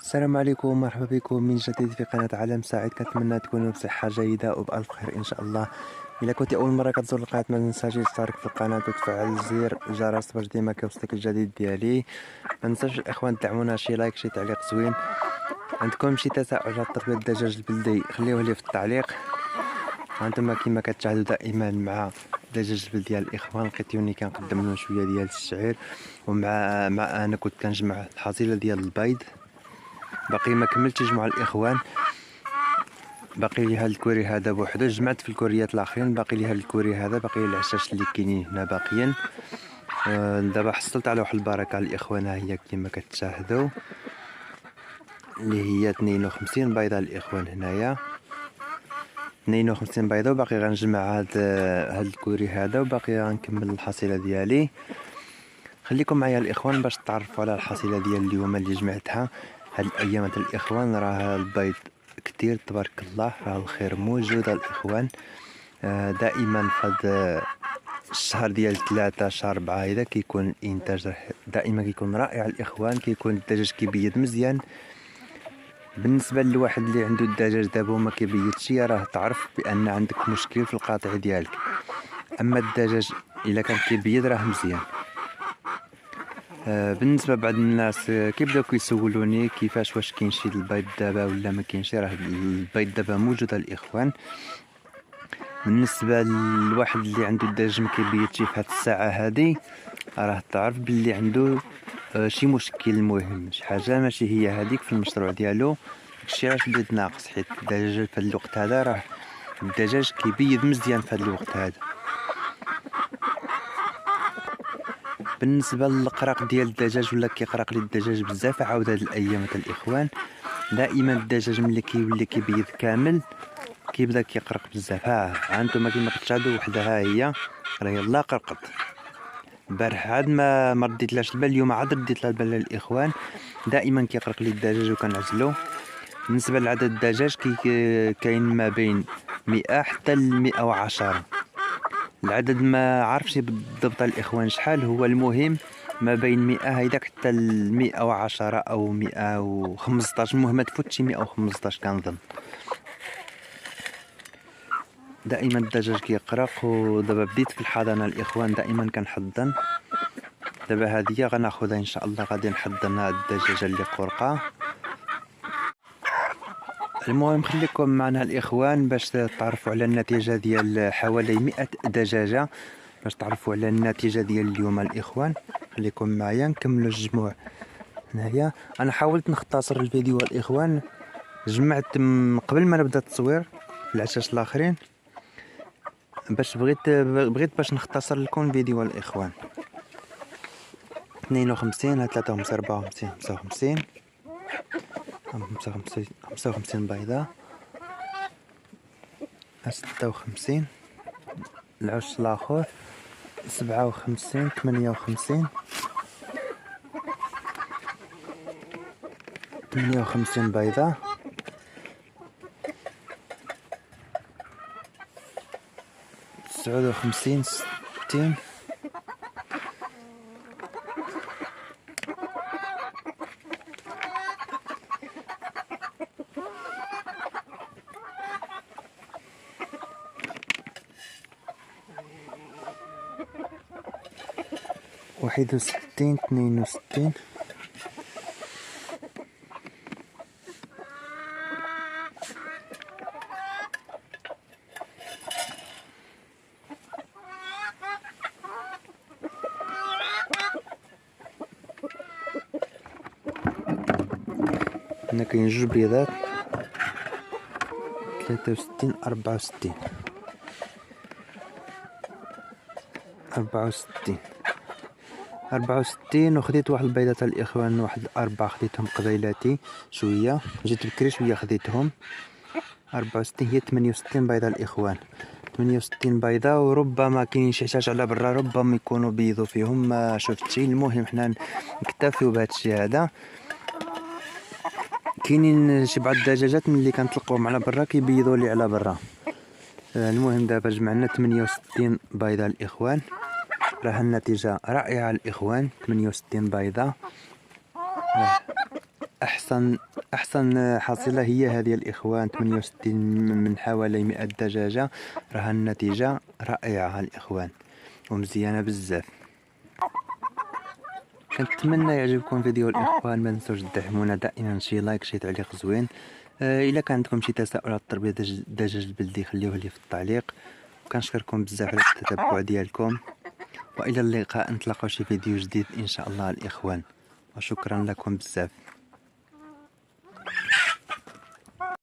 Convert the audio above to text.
السلام عليكم، مرحبا بكم من جديد في قناة عالم سعيد. كنتمنى تكونوا بصحة جيدة وبألف خير إن شاء الله. إلا كنتي أول مرة كتزور القناة ما تنساش تشترك في القناة وتفعل زر الجرس باش ديما كيوصلك الجديد ديالي. ما تنساش الإخوان دعمونا شي لايك شي تعليق زوين. عندكم شي تساؤل على تربية الدجاج البلدي خليوه لي في التعليق. هانتوما كيما كتشاهدوا دائما مع الدجاج البلدي ديال الإخوان لقيتوني كنقدم لهم شوية ديال الشعير، ومع أنا كنت كنجمع الحصيلة ديال البيض. باقي ما كملتش مع الإخوان، باقي لي هذا الكوري هذا بوحدو. جمعت في الكوريات الاخرين، باقي لي هذا الكوري هذا، باقي لي العشاش اللي كاينين هنا باقيين. دابا حصلت على واحد البركه الاخوان، ها هي كما كتشاهدوا اللي هي 52 بيضه الاخوان. هنايا 52 بيضه، وباقي غنجمع هاد الكوري هذا، وباقي غنكمل الحصيله ديالي. خليكم معايا الاخوان باش تعرفوا على الحصيله ديال اليوم اللي جمعتها هاد الايام الاخوان. راه البيض كتير تبارك الله، راه الخير موجود الاخوان. دائما في هذا الشهر ديال 3 شهر 4 هذا كيكون الانتاج دائما كيكون رائع الاخوان. كيكون الدجاج كيبيض مزيان. بالنسبه للواحد اللي عنده الدجاج دابا وما كيبيضش، راه تعرف بان عندك مشكل في القاطع ديالك. اما الدجاج الا كان كيبيض راه مزيان. بالنسبه بعض الناس كيبداو كيسولوني كيفاش، واش كاين شي البيض دابا ولا ما كاينش. راه البيض دابا موجود الاخوان. بالنسبه للواحد اللي عنده الدجاج ما كيبيضش في هاد الساعه هادي، راه تعرف باللي عنده شي مشكل مهم، شي حاجه ماشي هي هذيك في المشروع ديالو. داكشي علاش بديت ناقص، حيت الدجاج في هاد الوقت هذا راه الدجاج كيبيض مزيان في هاد الوقت هذا. بالنسبه للقراق ديال الدجاج ولا كيقرق لي الدجاج بزاف، عاود هاد الايام الاخوان دائما الدجاج ملي كيولي كيبيض كامل كيبدا كيقرق بزاف. ها انتم كيما كتشاهدوا وحده ها هي راه يلا قرقت. البارح عاد ما رديت البال، اليوم عاد رديت لها البال الاخوان. دائما كيقرق لي الدجاج وكنعزلو. بالنسبه لعدد الدجاج كاين ما بين 100 حتى ل 110. العدد ما عارفش بالضبط الاخوان شحال هو، المهم ما بين 100 هيداك حتى ل 110 او 115. المهم ما تفوتش 115 كنظن. دائما الدجاج كيقرق. ودابا بديت في الحضانه الاخوان، دائما كنحضن. دابا هذه غناخذها ان شاء الله، غادي نحضن هاد الدجاجه اللي قرقه. المهم خليكم معنا الاخوان باش تعرفوا على النتيجه ديال حوالي 100 دجاجه، باش تعرفوا على النتيجه ديال اليوم الاخوان. خليكم معايا نكملوا الجموع. هنايا انا حاولت نختصر الفيديو الاخوان، جمعت قبل ما نبدا التصوير في العشاش الاخرين، باش بغيت باش نختصر لكم الفيديو الاخوان. 52 53 54 55 55 بيضة، 56 العش الاخر، 57 58 58 بيضة، 59 60 61 62 هنا كاين جوج بيضات، 63 64 64 64. وخديت واحد البيضات الاخوان، واحد 4 خديتهم قبيلاتي شويه، جيت بكري شويه خديتهم. 64 هي 68 بيضه الاخوان، 68 بيضه. وربما كاين شي حشاش على برا ربما يكونوا بيضوا فيهم، ما شفتش. المهم حنا نكتفيو بهذا الشيء هذا. كاينين شي بعض الدجاجات ملي كنطلقوهم على برا كيبيضوا لي على برا. المهم دابا جمعنا 68 بيضه الاخوان، راه النتيجه رائعه الاخوان. 68 بيضه احسن حصيلة هي هذه الاخوان، 68 من حوالي 100 دجاجة. راها النتيجة رائعة الاخوان ومزيانة بزاف. كنتمنى يعجبكم فيديو الاخوان، ما تنسوش تدعمونا دائما شي لايك شي تعليق زوين. الا كان عندكم شي تساؤل على تربية الدجاج البلدي خليوه لي في التعليق. كنشكركم بزاف على التتبع ديالكم، والى اللقاء، نتلاقاو شي فيديو جديد ان شاء الله الاخوان، وشكرا لكم بزاف.